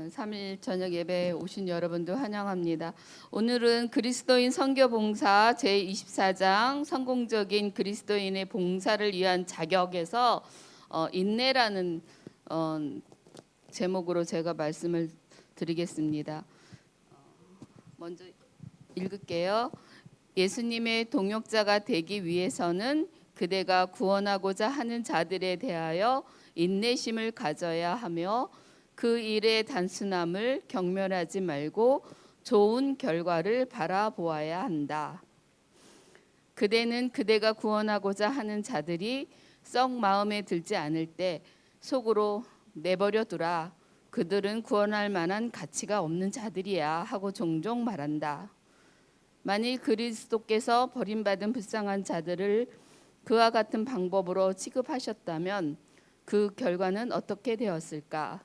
3일 저녁 예배에 오신 여러분도 환영합니다. 오늘은 그리스도인 선교봉사 제24장 성공적인 그리스도인의 봉사를 위한 자격에서 인내라는 제목으로 제가 말씀을 드리겠습니다. 먼저 읽을게요. 예수님의 동역자가 되기 위해서는 그대가 구원하고자 하는 자들에 대하여 인내심을 가져야 하며 그 일의 단순함을 경멸하지 말고 좋은 결과를 바라보아야 한다. 그대는 그대가 구원하고자 하는 자들이 썩 마음에 들지 않을 때 속으로 내버려 두라. 그들은 구원할 만한 가치가 없는 자들이야 하고 종종 말한다. 만일 그리스도께서 버림받은 불쌍한 자들을 그와 같은 방법으로 취급하셨다면 그 결과는 어떻게 되었을까?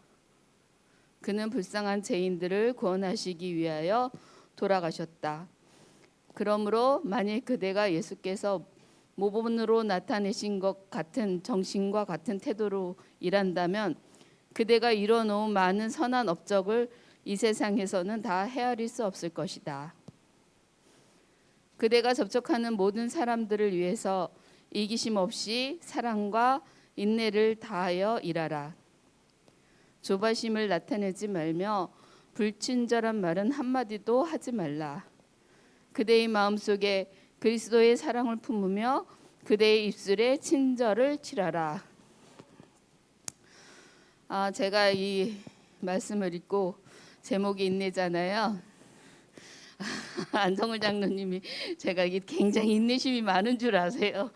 그는 불쌍한 죄인들을 구원하시기 위하여 돌아가셨다. 그러므로 만일 그대가 예수께서 모범으로 나타내신 것 같은 정신과 같은 태도로 일한다면 그대가 이뤄놓은 많은 선한 업적을 이 세상에서는 다 헤아릴 수 없을 것이다. 그대가 접촉하는 모든 사람들을 위해서 이기심 없이 사랑과 인내를 다하여 일하라. 조바심을 나타내지 말며 불친절한 말은 한마디도 하지 말라. 그대의 마음속에 그리스도의 사랑을 품으며 그대의 입술에 친절을 칠하라. 제가 이 말씀을 읽고 제목이 인내잖아요. 안성을 장로님이 제가 이게 굉장히 인내심이 많은 줄 아세요?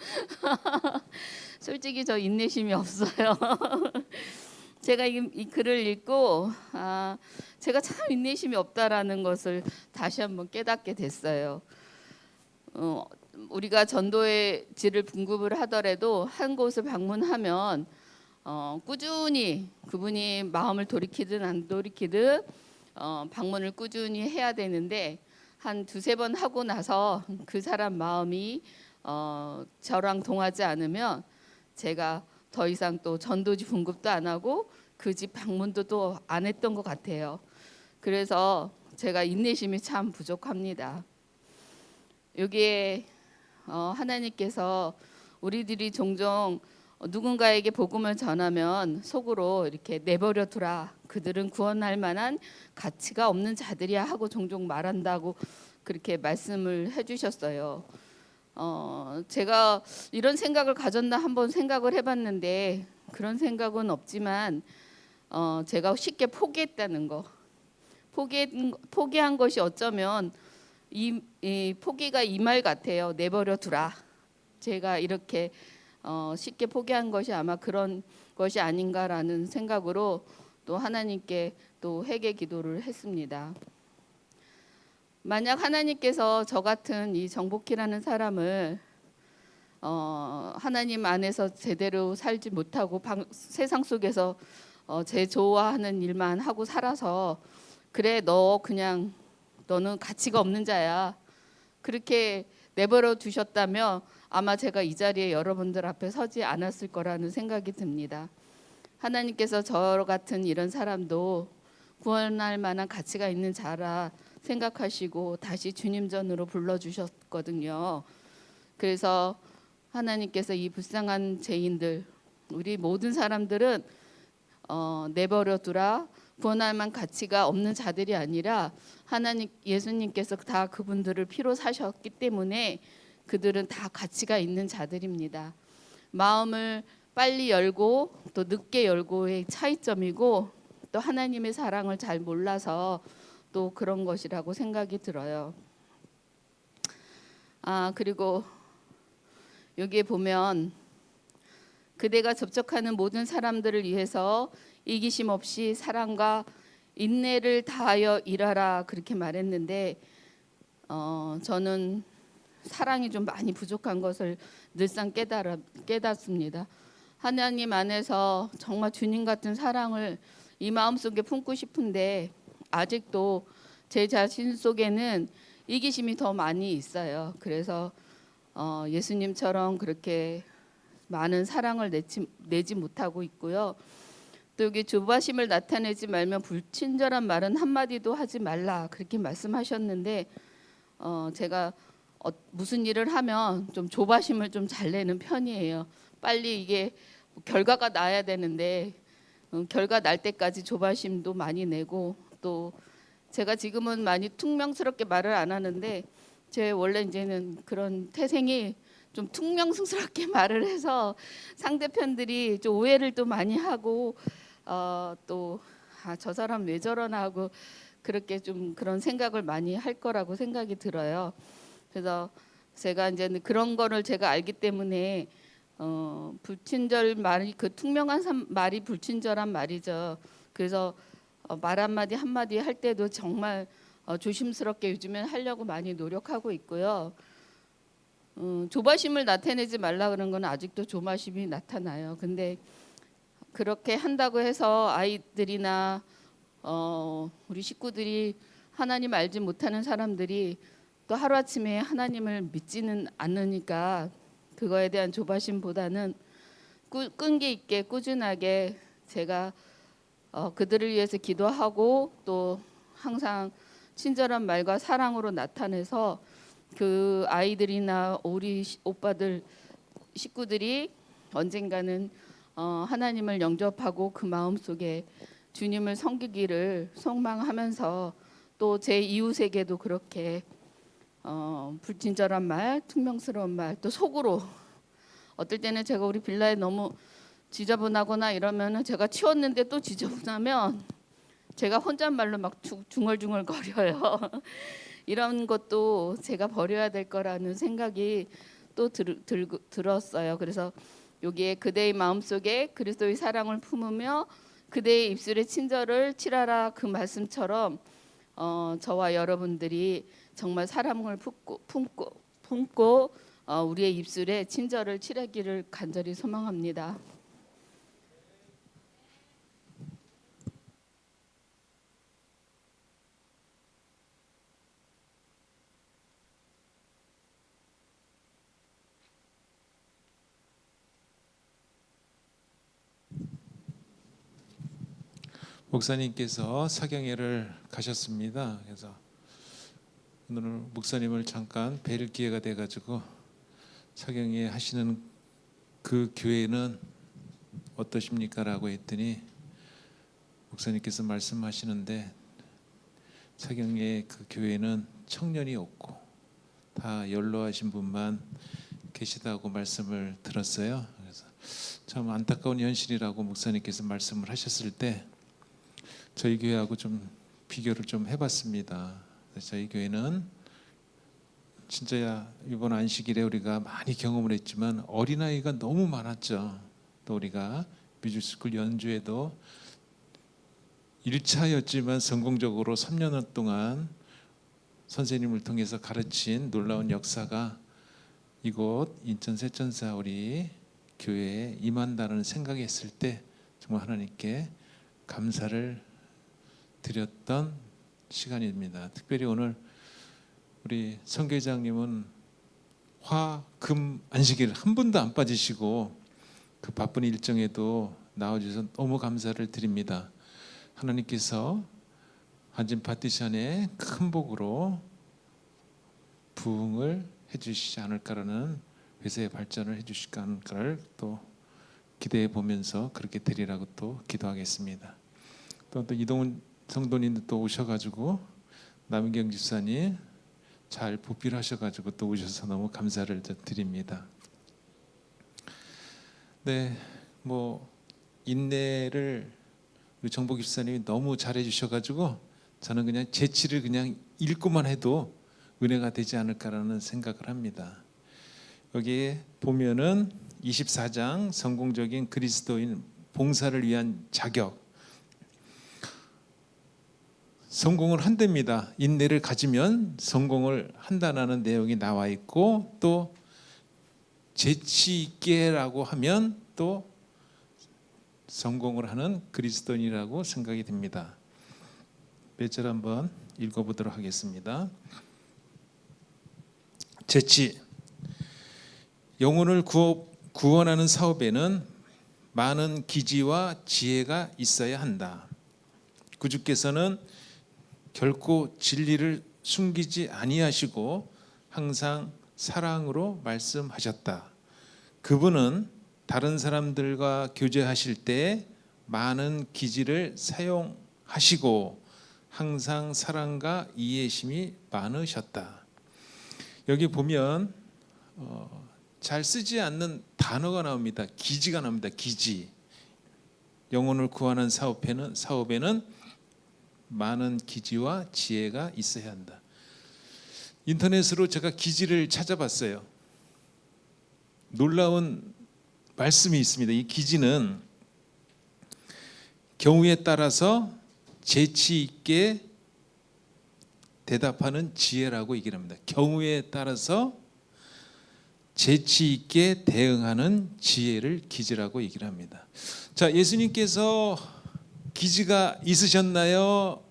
솔직히 저 인내심이 없어요. 제가 이 글을 읽고 제가 참 인내심이 없다라는 것을 다시 한번 깨닫게 됐어요. 우리가 전도의 질을 분급을 하더라도 한 곳을 방문하면 꾸준히 그분이 마음을 돌이키든 안 돌이키든 방문을 꾸준히 해야 되는데 한 두세 번 하고 나서 그 사람 마음이 저랑 동하지 않으면 제가 더 이상 또 전도지 분급도 안 하고 그 집 방문도 또 안 했던 것 같아요. 그래서 제가 인내심이 참 부족합니다. 여기에 하나님께서 우리들이 종종 누군가에게 복음을 전하면 속으로 이렇게 내버려 두라. 그들은 구원할 만한 가치가 없는 자들이야 하고 종종 말한다고 그렇게 말씀을 해주셨어요. 제가 이런 생각을 가졌나 한번 생각을 해봤는데 그런 생각은 없지만 제가 쉽게 포기했다는 거. 포기한 것이 어쩌면 이 포기가 이 말 같아요. 내버려 두라. 제가 이렇게 쉽게 포기한 것이 아마 그런 것이 아닌가라는 생각으로 또 하나님께 또 회개 기도를 했습니다. 만약 하나님께서 저 같은 이 정복희라는 사람을 하나님 안에서 제대로 살지 못하고 세상 속에서 제 좋아하는 일만 하고 살아서 그래 너는 가치가 없는 자야 그렇게 내버려 두셨다면 아마 제가 이 자리에 여러분들 앞에 서지 않았을 거라는 생각이 듭니다. 하나님께서 저 같은 이런 사람도 구원할 만한 가치가 있는 자라 생각하시고 다시 주님 전으로 불러주셨거든요. 그래서 하나님께서 이 불쌍한 죄인들 우리 모든 사람들은 내버려 두라. 구원할 만한 가치가 없는 자들이 아니라 하나님 예수님께서 다 그분들을 피로 사셨기 때문에 그들은 다 가치가 있는 자들입니다. 마음을 빨리 열고 또 늦게 열고의 차이점이고 또 하나님의 사랑을 잘 몰라서 또 그런 것이라고 생각이 들어요. 그리고 여기에 보면 그대가 접촉하는 모든 사람들을 위해서 이기심 없이 사랑과 인내를 다하여 일하라 그렇게 말했는데 저는 사랑이 좀 많이 부족한 것을 늘상 깨닫습니다. 하나님 안에서 정말 주님 같은 사랑을 이 마음속에 품고 싶은데 아직도 제 자신 속에는 이기심이 더 많이 있어요. 그래서 예수님처럼 그렇게 많은 사랑을 내지 못하고 있고요. 또 여기 조바심을 나타내지 말며 불친절한 말은 한마디도 하지 말라 그렇게 말씀하셨는데 제가 무슨 일을 하면 좀 조바심을 좀 잘 내는 편이에요. 빨리 이게 결과가 나야 되는데 결과 날 때까지 조바심도 많이 내고, 또 제가 지금은 많이 퉁명스럽게 말을 안 하는데 제 원래 이제는 그런 태생이 좀 퉁명스럽게 말을 해서 상대편들이 좀 오해를 또 많이 하고 또 저 사람 왜 저러나 하고 그렇게 좀 그런 생각을 많이 할 거라고 생각이 들어요. 그래서 제가 이제 그런 거를 제가 알기 때문에 불친절 말이 그 퉁명한 말이 불친절한 말이죠. 그래서 말 한마디 한마디 할 때도 정말 조심스럽게 요즘엔 하려고 많이 노력하고 있고요. 조바심을 나타내지 말라 그런 건 아직도 조바심이 나타나요. 근데 그렇게 한다고 해서 아이들이나 우리 식구들이 하나님 알지 못하는 사람들이 또 하루아침에 하나님을 믿지는 않으니까 그거에 대한 조바심보다는 끈기 있게 꾸준하게 제가 그들을 위해서 기도하고 또 항상 친절한 말과 사랑으로 나타내서 그 아이들이나 우리 오빠들 식구들이 언젠가는 하나님을 영접하고 그 마음속에 주님을 섬기기를 소망하면서 또 제 이웃에게도 그렇게 불친절한 말, 퉁명스러운 말, 또 속으로 어떨 때는 제가 우리 빌라에 너무 지저분하거나 이러면은 제가 치웠는데 또 지저분하면 제가 혼잣말로 막 중얼중얼 거려요. 이런 것도 제가 버려야 될 거라는 생각이 또 들었어요. 그래서 여기에 그대의 마음속에 그리스도의 사랑을 품으며 그대의 입술에 친절을 칠하라 그 말씀처럼 저와 여러분들이 정말 사랑을 품고 우리의 입술에 친절을 칠하기를 간절히 소망합니다. 목사님께서 사경회를 가셨습니다. 그래서 오늘 목사님을 잠깐 뵐 기회가 돼가지고 사경회 하시는 그 교회는 어떠십니까? 라고 했더니 목사님께서 말씀하시는데 사경회 그 교회는 청년이 없고 다 연로하신 분만 계시다고 말씀을 들었어요. 그래서 참 안타까운 현실이라고 목사님께서 말씀을 하셨을 때 저희 교회하고 좀 비교를 좀 해봤습니다. 저희 교회는 진짜 이번 안식일에 우리가 많이 경험을 했지만 어린아이가 너무 많았죠. 또 우리가 뮤직스쿨 연주에도 1차였지만 성공적으로 3년 동안 선생님을 통해서 가르친 놀라운 역사가 이곳 인천 세천사 우리 교회에 임한다는 생각했을 때 정말 하나님께 감사를 드렸던 시간입니다. 특별히 오늘 우리 선교회장님은 화, 금, 안식일 한 번도 안 빠지시고 그 바쁜 일정에도 나와주셔서 너무 감사를 드립니다. 하나님께서 한진 파티션의 큰 복으로 부흥을 해주시지 않을까라는 회사의 발전을 해주실까 하는가를 또 기대해 보면서 그렇게 되리라고 또 기도하겠습니다. 또 이동훈 성도님도 또 오셔가지고 남경 집사님 잘 보필하셔가지고 또 오셔서 너무 감사를 드립니다. 네, 뭐 인내를 우리 정복 집사님이 너무 잘해 주셔가지고 저는 그냥 재치를 그냥 읽고만 해도 은혜가 되지 않을까라는 생각을 합니다. 여기에 보면은 24장 성공적인 그리스도인 봉사를 위한 자격, 성공을 한답니다. 인내를 가지면 성공을 한다는 내용이 나와 있고, 또 재치 있게라고 하면 또 성공을 하는 그리스도인이라고 생각이 듭니다. 몇 절 한번 읽어보도록 하겠습니다. 재치. 영혼을 구원하는 사업에는 많은 기지와 지혜가 있어야 한다. 구주께서는 결코 진리를 숨기지 아니하시고 항상 사랑으로 말씀하셨다. 그분은 다른 사람들과 교제하실 때 많은 기지를 사용하시고 항상 사랑과 이해심이 많으셨다. 여기 보면 잘 쓰지 않는 단어가 나옵니다. 기지가 나옵니다. 기지. 영혼을 구하는 사업에는 많은 기지와 지혜가 있어야 한다. 인터넷으로 제가 기지를 찾아봤어요. 놀라운 말씀이 있습니다. 이 기지는 경우에 따라서 재치 있게 대답하는 지혜라고 얘기를 합니다. 경우에 따라서 재치 있게 대응하는 지혜를 기지라고 얘기를 합니다. 자, 예수님께서 기지가 있으셨나요?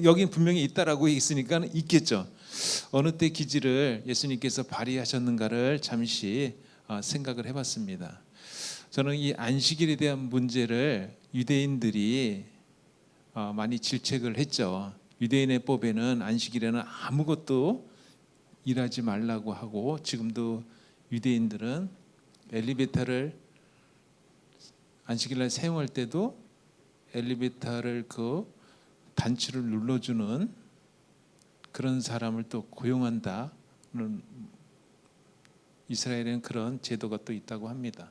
여긴 분명히 있다라고 있으니까 있겠죠. 어느 때 기지를 예수님께서 발휘하셨는가를 잠시 생각을 해봤습니다. 저는 이 안식일에 대한 문제를 유대인들이 많이 질책을 했죠. 유대인의 법에는 안식일에는 아무것도 일하지 말라고 하고, 지금도 유대인들은 엘리베이터를 안식일날 사용할 때도 엘리베이터를 그 단추를 눌러주는 그런 사람을 또 고용한다는, 이스라엘에는 그런 제도가 또 있다고 합니다.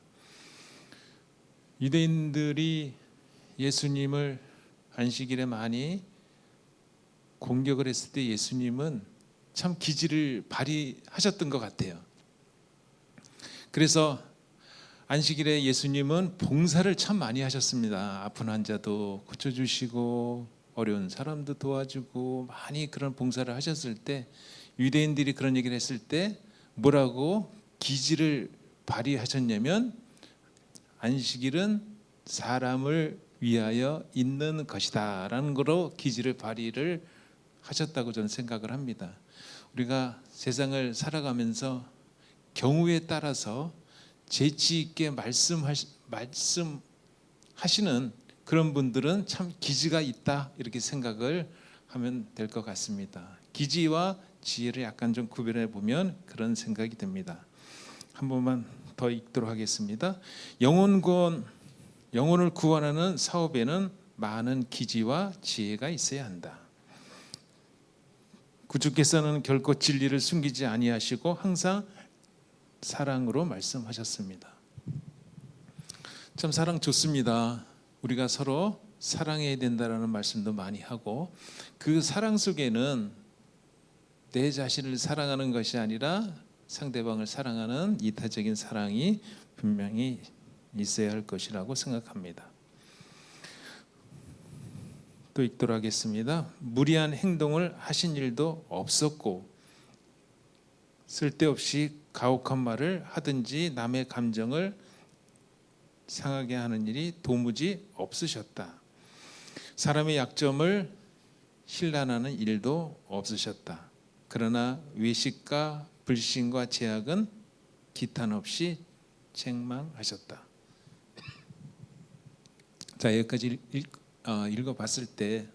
유대인들이 예수님을 안식일에 많이 공격을 했을 때 예수님은 참 기지를 발휘하셨던 것 같아요. 그래서 안식일에 예수님은 봉사를 참 많이 하셨습니다. 아픈 환자도 고쳐주시고 어려운 사람도 도와주고 많이 그런 봉사를 하셨을 때, 유대인들이 그런 얘기를 했을 때 뭐라고 기지를 발휘하셨냐면, 안식일은 사람을 위하여 있는 것이다 라는 거로 기지를 발휘를 하셨다고 저는 생각을 합니다. 우리가 세상을 살아가면서 경우에 따라서 재치 있게 말씀하시는 그런 분들은 참 기지가 있다, 이렇게 생각을 하면 될 것 같습니다. 기지와 지혜를 약간 좀 구별해 보면 그런 생각이 듭니다. 한 번만 더 읽도록 하겠습니다. 영혼을 구원하는 사업에는 많은 기지와 지혜가 있어야 한다. 구주께서는 결코 진리를 숨기지 아니하시고 항상 사랑으로 말씀하셨습니다. 참 사랑 좋습니다. 우리가 서로 사랑해야 된다라는 말씀도 많이 하고, 그 사랑 속에는 내 자신을 사랑하는 것이 아니라 상대방을 사랑하는 이타적인 사랑이 분명히 있어야 할 것이라고 생각합니다. 또 읽도록 하겠습니다. 무리한 행동을 하신 일도 없었고, 쓸데없이 가혹한 말을 하든지 남의 감정을 상하게 하는 일이 도무지 없으셨다. 사람의 약점을 힐난하는 일도 없으셨다. 그러나 외식과 불신과 제약은 기탄 없이 책망하셨다. 자, 여기까지 읽어봤을 때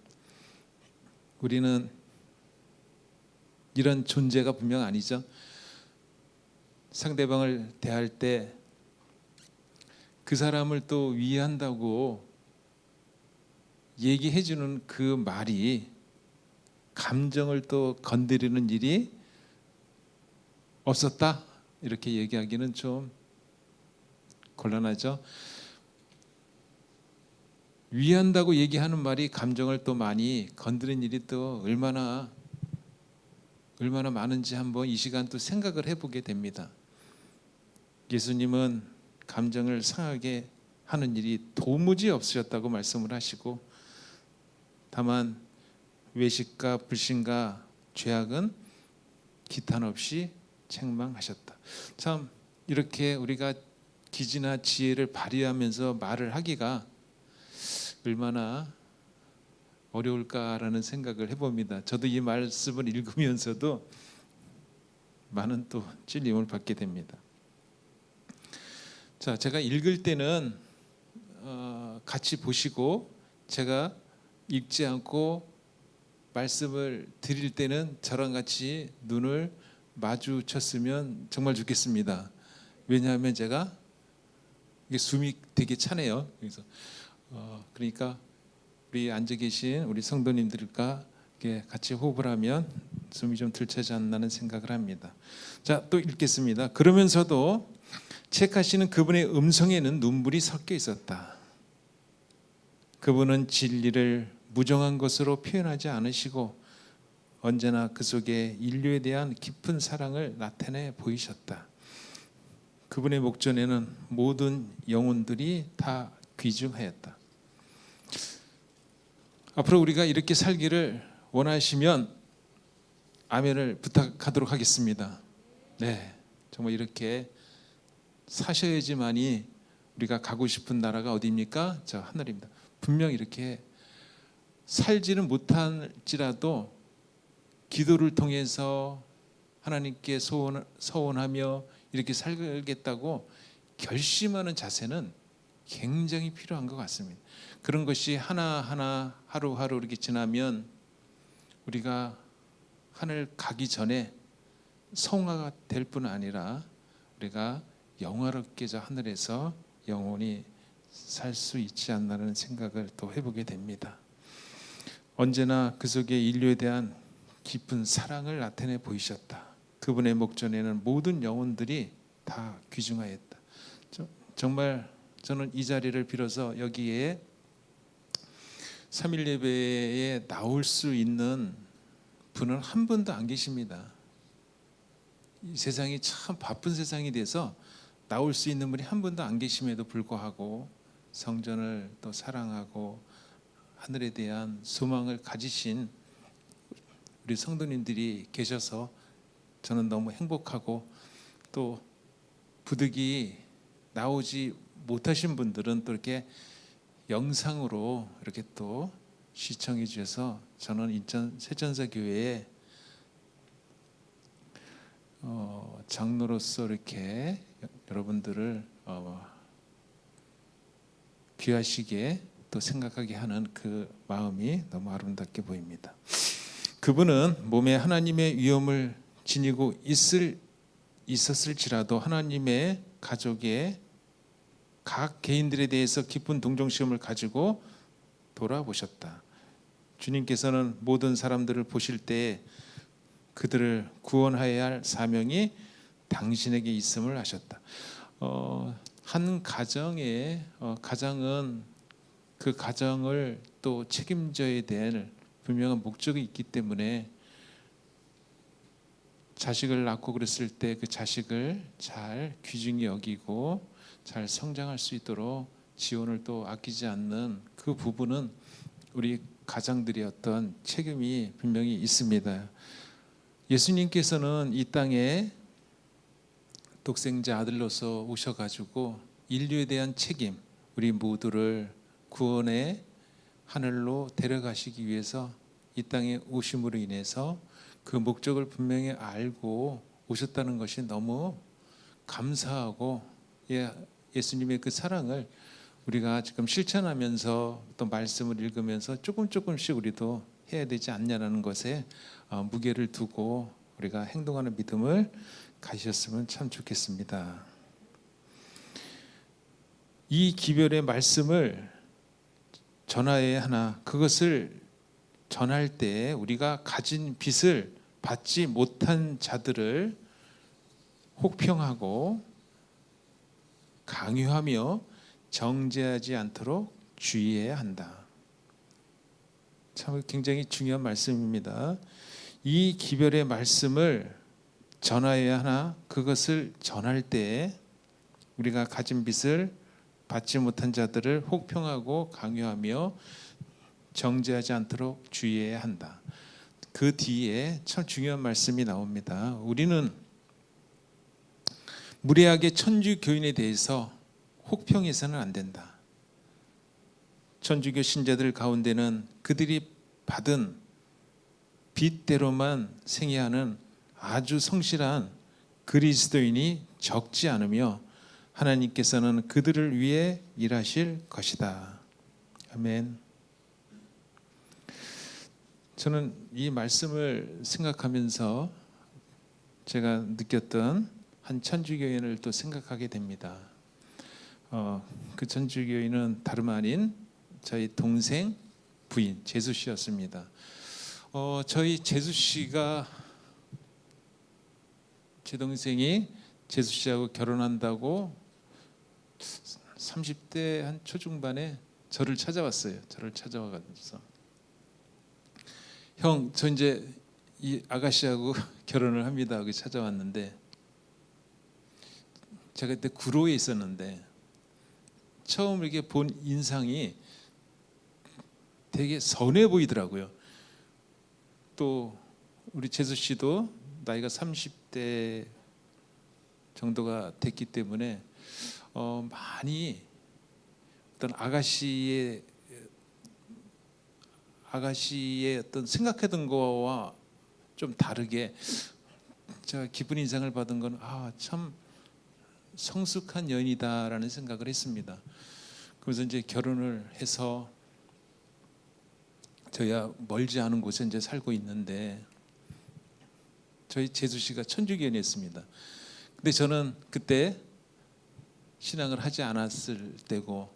우리는 이런 존재가 분명 아니죠. 상대방을 대할 때 그 사람을 또 위한다고 얘기해주는 그 말이 감정을 또 건드리는 일이 없었다, 이렇게 얘기하기는 좀 곤란하죠. 위한다고 얘기하는 말이 감정을 또 많이 건드리는 일이 또 얼마나 많은지 한번 이 시간 또 생각을 해보게 됩니다. 예수님은 감정을 상하게 하는 일이 도무지 없으셨다고 말씀을 하시고, 다만 외식과 불신과 죄악은 기탄 없이 책망하셨다. 참 이렇게 우리가 기지나 지혜를 발휘하면서 말을 하기가 얼마나 어려울까라는 생각을 해봅니다. 저도 이 말씀을 읽으면서도 많은 또 찔림을 받게 됩니다. 자, 제가 읽을 때는 같이 보시고 제가 읽지 않고 말씀을 드릴 때는 저랑 같이 눈을 마주쳤으면 정말 좋겠습니다. 왜냐하면 제가 이게 숨이 되게 차네요. 그래서 그러니까 우리 앉아 계신 우리 성도님들과 이렇게 같이 호흡을 하면 숨이 좀 덜 차지 않나는 생각을 합니다. 자, 또 읽겠습니다. 그러면서도 책하시는 그분의 음성에는 눈물이 섞여 있었다. 그분은 진리를 무정한 것으로 표현하지 않으시고 언제나 그 속에 인류에 대한 깊은 사랑을 나타내 보이셨다. 그분의 목전에는 모든 영혼들이 다 귀중하였다. 앞으로 우리가 이렇게 살기를 원하시면 아멘을 부탁하도록 하겠습니다. 네, 정말 이렇게 사셔야지만이 우리가 가고 싶은 나라가 어디입니까? 저 하늘입니다. 분명 이렇게 살지는 못할지라도 기도를 통해서 하나님께 서원하며 이렇게 살겠다고 결심하는 자세는 굉장히 필요한 것 같습니다. 그런 것이 하나하나 하루하루 이렇게 지나면 우리가 하늘 가기 전에 성화가 될 뿐 아니라 우리가 영화롭게 저 하늘에서 영원히 살 수 있지 않나라는 생각을 또 해보게 됩니다. 언제나 그 속에 인류에 대한 깊은 사랑을 나타내 보이셨다. 그분의 목전에는 모든 영혼들이 다 귀중하였다. 정말 저는 이 자리를 빌어서 여기에 3일 예배에 나올 수 있는 분은 한 분도 안 계십니다. 이 세상이 참 바쁜 세상이 돼서 나올 수 있는 분이 한 분도 안 계심에도 불구하고 성전을 또 사랑하고 하늘에 대한 소망을 가지신 우리 성도님들이 계셔서 저는 너무 행복하고, 또 부득이 나오지 못하신 분들은 또 이렇게 영상으로 이렇게 또 시청해 주셔서 저는 인천 세전사교회에 장로로서 이렇게 여러분들을 귀하시게 또 생각하게 하는 그 마음이 너무 아름답게 보입니다. 그분은 몸에 하나님의 위엄을 지니고 있었을지라도 하나님의 가족의 각 개인들에 대해서 깊은 동정심을 가지고 돌아보셨다. 주님께서는 모든 사람들을 보실 때 그들을 구원하여야 할 사명이 당신에게 있음을 아셨다. 한 가정의 가장은 그 가정을 또 책임져야 될 분명한 목적이 있기 때문에 자식을 낳고 그랬을 때 그 자식을 잘 귀중히 여기고 잘 성장할 수 있도록 지원을 또 아끼지 않는 그 부분은 우리 가장들의 어떤 책임이 분명히 있습니다. 예수님께서는 이 땅에 독생자 아들로서 오셔가지고 인류에 대한 책임, 우리 모두를 구원의 하늘로 데려가시기 위해서 이 땅에 오심으로 인해서 그 목적을 분명히 알고 오셨다는 것이 너무 감사하고, 예수님의 그 사랑을 우리가 지금 실천하면서 또 말씀을 읽으면서 조금씩 우리도 해야 되지 않냐라는 것에 무게를 두고 우리가 행동하는 믿음을 가지셨으면 참 좋겠습니다. 이 기별의 말씀을 전하여야 하나, 그것을 전할 때 우리가 가진 빚을 받지 못한 자들을 혹평하고 강요하며 정죄하지 않도록 주의해야 한다. 참 굉장히 중요한 말씀입니다. 이 기별의 말씀을 전하여야 하나, 그것을 전할 때 우리가 가진 빚을 받지 못한 자들을 혹평하고 강요하며 정죄하지 않도록 주의해야 한다. 그 뒤에 참 중요한 말씀이 나옵니다. 우리는 무례하게 천주교인에 대해서 혹평해서는 안 된다. 천주교 신자들 가운데는 그들이 받은 빚대로만 생애하는 아주 성실한 그리스도인이 적지 않으며 하나님께서는 그들을 위해 일하실 것이다. 아멘. 저는 이 말씀을 생각하면서 제가 느꼈던 한 천주교인을 또 생각하게 됩니다. 그 천주교인은 다름 아닌 저희 동생 부인 재수 씨였습니다. 저희 재수 씨가 제 동생이 재수 씨하고 결혼한다고 30대 한 초중반에 저를 찾아왔어요. 저를 찾아와가지고 형, 저 이제 이 아가씨하고 결혼을 합니다 하고 찾아왔는데 제가 그때 구로에 있었는데 처음 이렇게 본 인상이 되게 선해 보이더라고요. 또 우리 재수 씨도 나이가 30대 정도가 됐기 때문에 많이 어떤 아가씨의 어떤 생각했던 거와 좀 다르게 제가 기쁜 인상을 받은 건 참 성숙한 연이다라는 생각을 했습니다. 그래서 이제 결혼을 해서 저희야 멀지 않은 곳에 이제 살고 있는데 저희 재수 씨가 천주교인이었습니다. 근데 저는 그때 신앙을 하지 않았을 때고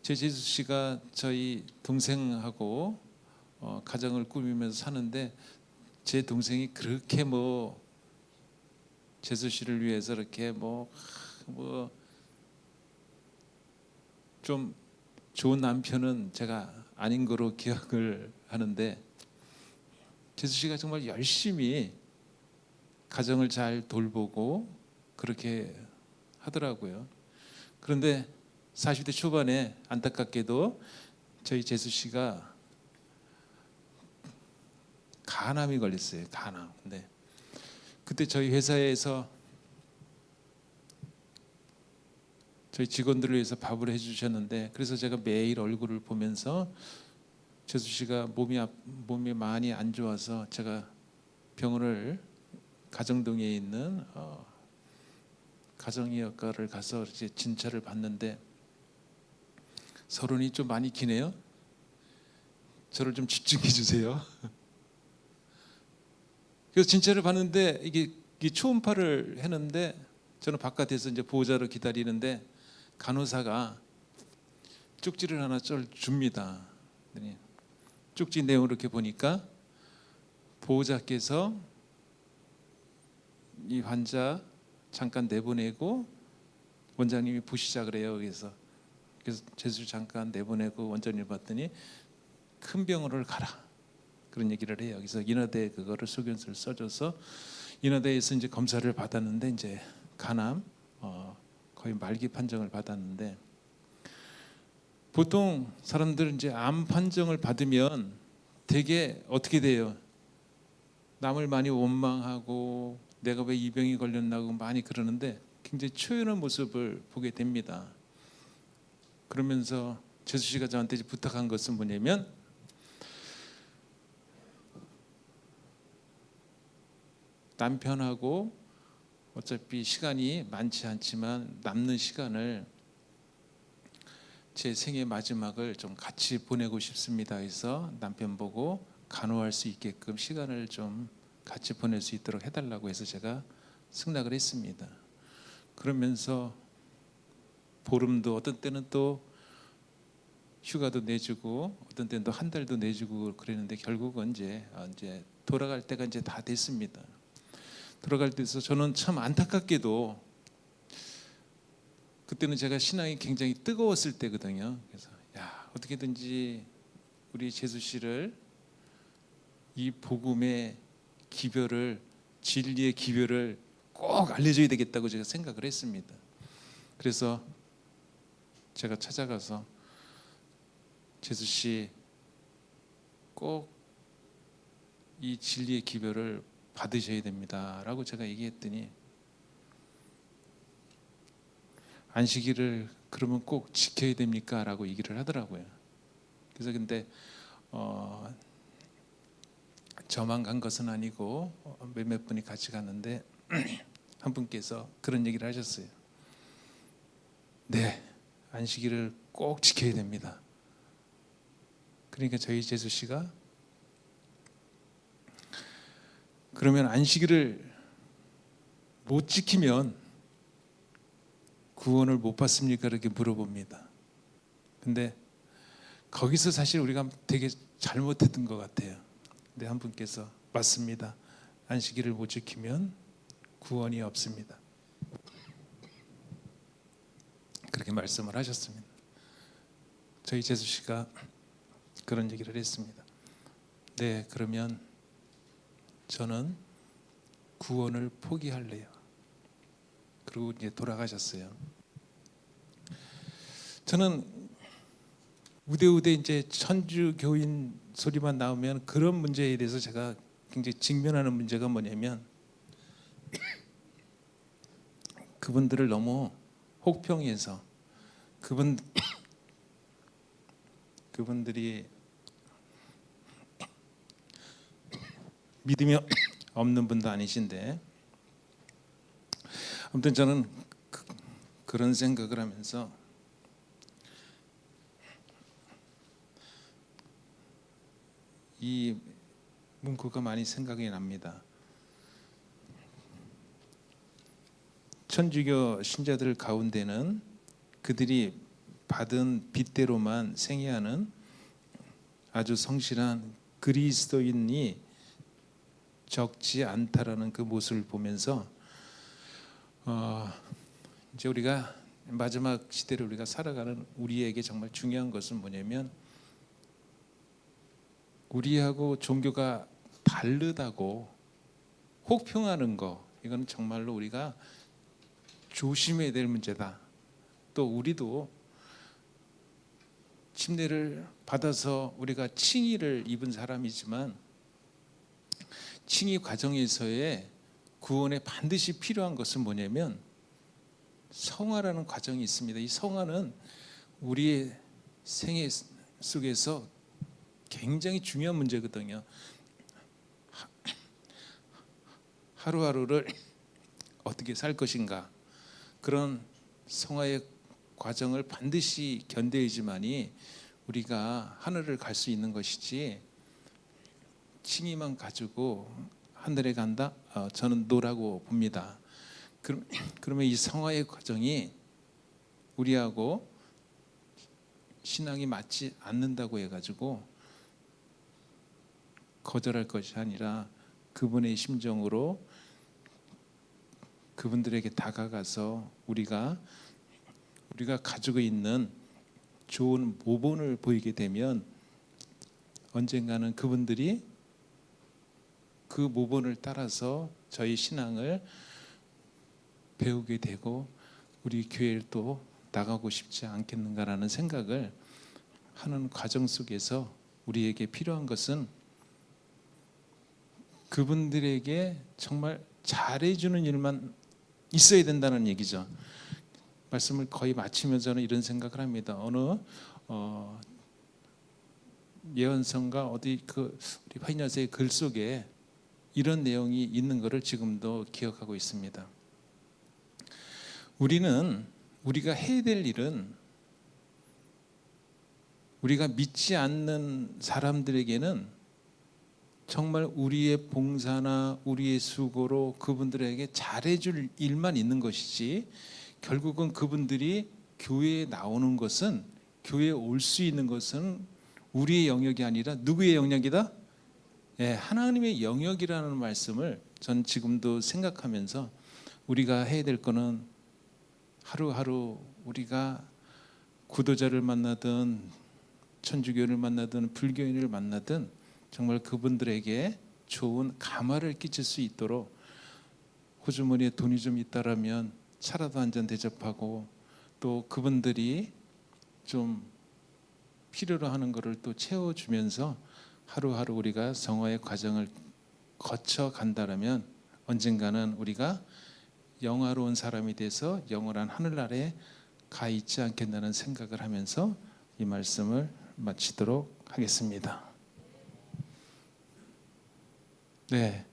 제 재수 씨가 저희 동생하고 가정을 꾸미면서 사는데 제 동생이 그렇게 재수 씨를 위해서 이렇게 좀 좋은 남편은 제가 아닌 거로 기억을 하는데 재수 씨가 정말 열심히 가정을 잘 돌보고 그렇게 하더라고요. 그런데 40대 초반에 안타깝게도 저희 재수 씨가 간암이 걸렸어요. 간암. 네. 그때 저희 회사에서 저희 직원들을 위해서 밥을 해주셨는데 그래서 제가 매일 얼굴을 보면서 재수 씨가 몸이 많이 안 좋아서 제가 병원을 가정동에 있는 가정의학과를 가서 이제 진찰을 받는데 서론이 좀 많이 기네요. 저를 좀 집중해 주세요. 그래서 진찰을 받는데 이게 초음파를 했는데 저는 바깥에서 이제 보호자로 기다리는데 간호사가 쪽지를 하나 줍니다. 쪽지 내용을 이렇게 보니까 보호자께서 이 환자 잠깐 내보내고 원장님이 보시자 그래요. 그래서 재수 잠깐 내보내고 원장님 봤더니 큰 병원을 가라 그런 얘기를 해요. 그래서 인하대 그거를 소견서를 써줘서 인하대에서 이제 검사를 받았는데 이제 간암 거의 말기 판정을 받았는데 보통 사람들은 이제 암 판정을 받으면 되게 어떻게 돼요? 남을 많이 원망하고 내가 왜 이 병이 걸렸나고 많이 그러는데 굉장히 초연한 모습을 보게 됩니다. 그러면서 재수 씨가 저한테 부탁한 것은 뭐냐면 남편하고 어차피 시간이 많지 않지만 남는 시간을 제 생애 마지막을 좀 같이 보내고 싶습니다 해서 남편 보고 간호할 수 있게끔 시간을 좀 같이 보낼 수 있도록 해달라고 해서 제가 승낙을 했습니다. 그러면서 보름도 어떤 때는 또 휴가도 내주고 어떤 때는 또 한 달도 내주고 그랬는데 결국은 이제 돌아갈 때가 이제 다 됐습니다. 돌아갈 때서 저는 참 안타깝게도 그때는 제가 신앙이 굉장히 뜨거웠을 때거든요. 그래서 어떻게든지 우리 재수 씨를 이 복음의 기별을 진리의 기별을 꼭 알려줘야 되겠다고 제가 생각을 했습니다. 그래서 제가 찾아가서 재수 씨 꼭 이 진리의 기별을 받으셔야 됩니다라고 제가 얘기했더니 안식일을 그러면 꼭 지켜야 됩니까? 라고 얘기를 하더라고요. 그래서 근데 저만 간 것은 아니고 몇몇 분이 같이 갔는데 한 분께서 그런 얘기를 하셨어요. 네, 안식일을 꼭 지켜야 됩니다. 그러니까 저희 재수 씨가 그러면 안식일을 못 지키면 구원을 못 받습니까? 이렇게 물어봅니다. 근데 거기서 사실 우리가 되게 잘못했던 것 같아요. 근데 한 분께서 맞습니다. 안식일을 못 지키면 구원이 없습니다. 그렇게 말씀을 하셨습니다. 저희 재수 씨가 그런 얘기를 했습니다. 네, 그러면 저는 구원을 포기할래요. 그리고 이제 돌아가셨어요. 저는 우대우대 이제 천주 교인 소리만 나오면 그런 문제에 대해서 제가 굉장히 직면하는 문제가 뭐냐면 그분들을 너무 혹평해서 그분들이 믿음이 없는 분도 아니신데 아무튼 저는 그런 생각을 하면서 이 문구가 많이 생각이 납니다. 천주교 신자들 가운데는 그들이 받은 빚대로만 생애하는 아주 성실한 그리스도인이 적지 않다라는 그 모습을 보면서 이제 우리가 마지막 시대를 우리가 살아가는 우리에게 정말 중요한 것은 뭐냐면 우리하고 종교가 다르다고 혹평하는 거, 이건 정말로 우리가 조심해야 될 문제다. 또 우리도 침례를 받아서 우리가 칭의를 입은 사람이지만 칭의 과정에서의 구원에 반드시 필요한 것은 뭐냐면 성화라는 과정이 있습니다. 이 성화는 우리의 생애 속에서 굉장히 중요한 문제거든요. 하루하루를 어떻게 살 것인가, 그런 성화의 과정을 반드시 견뎌야지만이 우리가 하늘을 갈 수 있는 것이지 칭의만 가지고 하늘에 간다? 저는 노라고 봅니다. 그러면 이 성화의 과정이 우리하고 신앙이 맞지 않는다고 해가지고 거절할 것이 아니라 그분의 심정으로 그분들에게 다가가서 우리가 가지고 있는 좋은 모본을 보이게 되면 언젠가는 그분들이 그 모본을 따라서 저희 신앙을 배우게 되고 우리 교회를 또 나가고 싶지 않겠는가라는 생각을 하는 과정 속에서 우리에게 필요한 것은 그분들에게 정말 잘해주는 일만 있어야 된다는 얘기죠. 말씀을 거의 마치면서 저는 이런 생각을 합니다. 어느 예언서인가 어디 우리 화인여사의 글 속에 이런 내용이 있는 것을 지금도 기억하고 있습니다. 우리가 해야 될 일은 우리가 믿지 않는 사람들에게는 정말 우리의 봉사나 우리의 수고로 그분들에게 잘해줄 일만 있는 것이지, 결국은 그분들이 교회에 나오는 것은, 교회에 올 수 있는 것은 우리의 영역이 아니라 누구의 영역이다? 예, 하나님의 영역이라는 말씀을 전 지금도 생각하면서 우리가 해야 될 거는 하루하루 우리가 구도자를 만나든 천주교를 만나든 불교인을 만나든 정말 그분들에게 좋은 감화를 끼칠 수 있도록 호주머니에 돈이 좀 있다라면 차라도 한 잔 대접하고, 또 그분들이 좀 필요로 하는 것을 또 채워주면서 하루하루 우리가 성화의 과정을 거쳐 간다라면 언젠가는 우리가 영화로운 사람이 돼서 영원한 하늘나라에 가 있지 않겠나는 생각을 하면서 이 말씀을 마치도록 하겠습니다. 네.